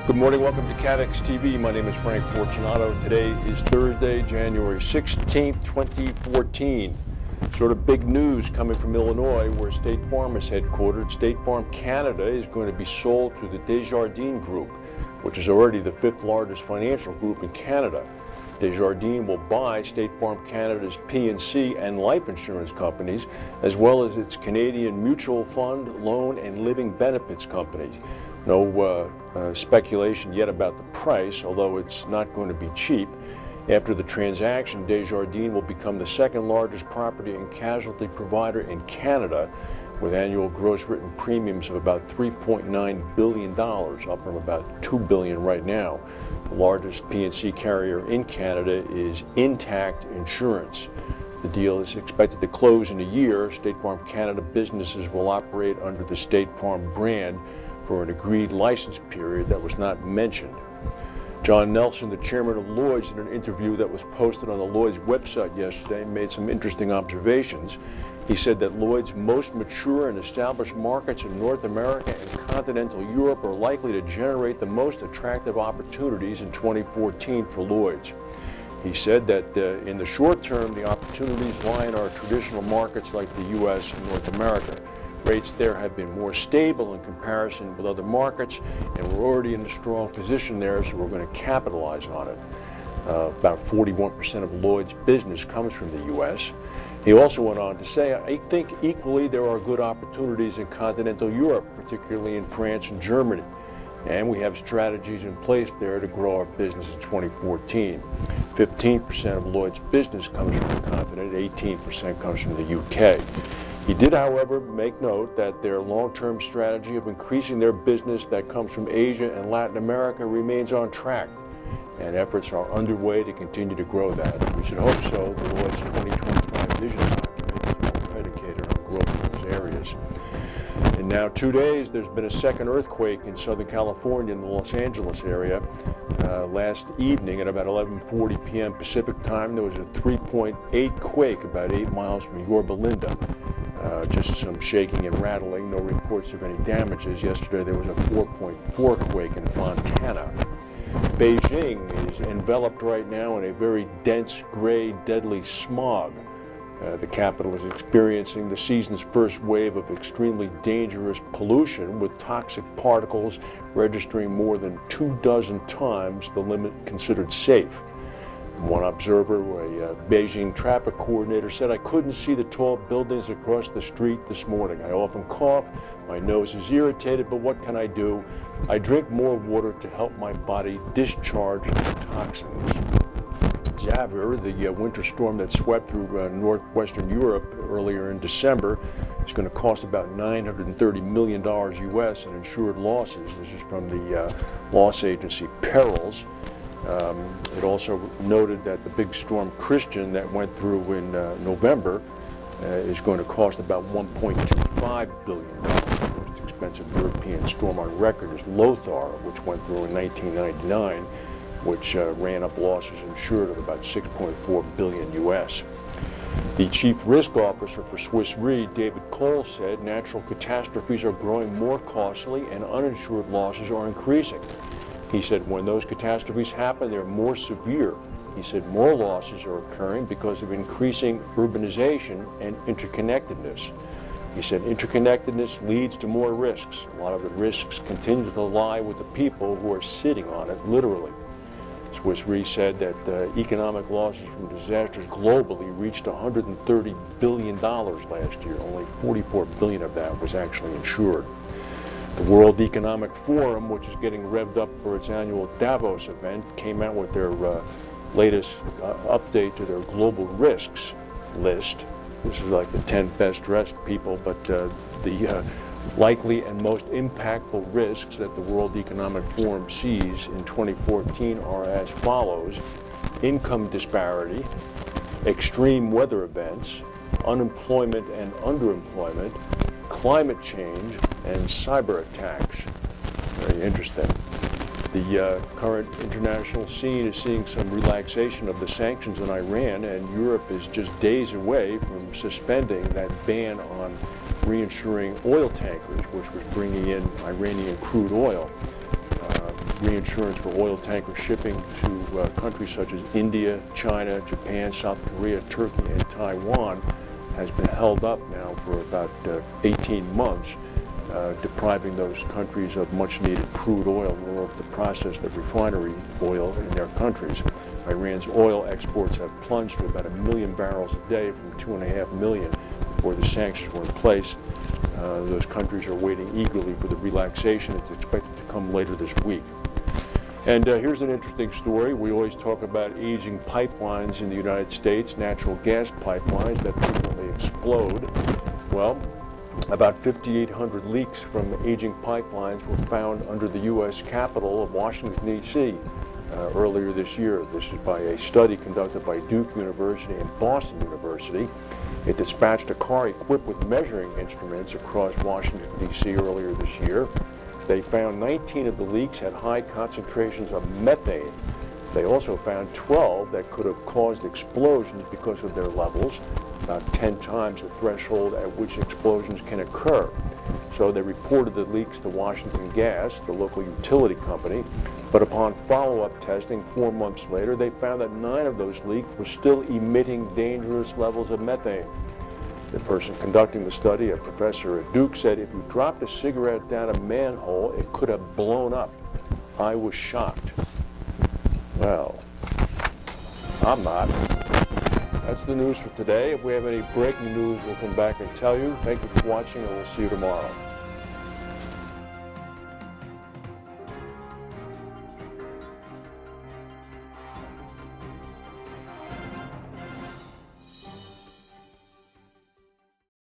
Good morning, welcome to CATEX TV. My name is Frank Fortunato. Today is Thursday, January 16th, 2014. Sort of big news coming from Illinois, where State Farm is headquartered. State Farm Canada is going to be sold to the Desjardins Group, which is already the fifth largest financial group in Canada. Desjardins will buy State Farm Canada's P&C and life insurance companies, as well as its Canadian mutual fund, loan, and living benefits companies. No speculation yet about the price, although it's not going to be cheap. After the transaction, Desjardins will become the second largest property and casualty provider in Canada, with annual gross written premiums of about $3.9 billion, up from about $2 billion right now. The largest P&C carrier in Canada is Intact Insurance. The deal is expected to close in a year. State Farm Canada businesses will operate under the State Farm brand for an agreed license period that was not mentioned. John Nelson, the chairman of Lloyd's, in an interview that was posted on the Lloyd's website yesterday, made some interesting observations. He said that Lloyd's most mature and established markets in North America and continental Europe are likely to generate the most attractive opportunities in 2014 for Lloyd's. He said that in the short term, the opportunities lie in our traditional markets like the U.S. and North America. Rates there have been more stable in comparison with other markets, and we're already in a strong position there, so we're going to capitalize on it. About 41% of Lloyd's business comes from the U.S. He also went on to say, I think equally there are good opportunities in continental Europe, particularly in France and Germany, and we have strategies in place there to grow our business in 2014. 15% of Lloyd's business comes from the continent, 18% comes from the U.K. He did, however, make note that their long-term strategy of increasing their business that comes from Asia and Latin America remains on track, and efforts are underway to continue to grow that. We should hope so. The Lloyd's 2025 vision document is well predicated on growth in those areas. In now 2 days, there's been a second earthquake in Southern California in the Los Angeles area. Last evening at about 11:40 p.m. Pacific time, there was a 3.8 quake about 8 miles from Yorba Linda. Just some shaking and rattling, no reports of any damages. Yesterday there was a 4.4 quake in Fontana. Beijing is enveloped right now in a very dense, gray, deadly smog. The capital is experiencing the season's first wave of extremely dangerous pollution, with toxic particles registering more than 24 times the limit considered safe. One observer, a Beijing traffic coordinator, said, I couldn't see the tall buildings across the street this morning. I often cough, my nose is irritated, but what can I do? I drink more water to help my body discharge the toxins. Xaver, the winter storm that swept through northwestern Europe earlier in December, is going to cost about $930 million U.S. in insured losses. This is from the loss agency Perils. It also noted that the big storm Christian that went through in November is going to cost about $1.25 billion. The most expensive European storm on record is Lothar, which went through in 1999, which ran up losses insured of about $6.4 billion U.S. The chief risk officer for Swiss Re, David Cole, said natural catastrophes are growing more costly and uninsured losses are increasing. He said when those catastrophes happen, they're more severe. He said more losses are occurring because of increasing urbanization and interconnectedness. He said interconnectedness leads to more risks. A lot of the risks continue to lie with the people who are sitting on it, literally. Swiss Re said that economic losses from disasters globally reached $130 billion last year. Only $44 billion of that was actually insured. The World Economic Forum, which is getting revved up for its annual Davos event, came out with their latest update to their global risks list. This is like the 10 best dressed people, but the likely and most impactful risks that the World Economic Forum sees in 2014 are as follows: income disparity, extreme weather events, unemployment and underemployment, climate change, and cyber attacks. Very interesting. The current international scene is seeing some relaxation of the sanctions on Iran, and Europe is just days away from suspending that ban on reinsuring oil tankers, which was bringing in Iranian crude oil. reinsurance for oil tanker shipping to countries such as India, China, Japan, South Korea, Turkey, and Taiwan has been held up now for about 18 months, depriving those countries of much-needed crude oil in order to process the refinery oil in their countries. Iran's oil exports have plunged to about 1 million barrels a day from 2.5 million before the sanctions were in place. Those countries are waiting eagerly for the relaxation. It's expected to come later this week. And here's an interesting story. We always talk about aging pipelines in the United States, natural gas pipelines that frequently explode. Well, about 5,800 leaks from aging pipelines were found under the U.S. Capitol of Washington, D.C. Earlier this year. This is by a study conducted by Duke University and Boston University. It dispatched a car equipped with measuring instruments across Washington, D.C. earlier this year. They found 19 of the leaks had high concentrations of methane. They also found 12 that could have caused explosions because of their levels, about 10 times the threshold at which explosions can occur. So they reported the leaks to Washington Gas, the local utility company, but upon follow-up testing 4 months later, they found that 9 of those leaks were still emitting dangerous levels of methane. The person conducting the study, a professor at Duke, said if you dropped a cigarette down a manhole, it could have blown up. I was shocked. Well, I'm not. That's the news for today. If we have any breaking news, we'll come back and tell you. Thank you for watching, and we'll see you tomorrow.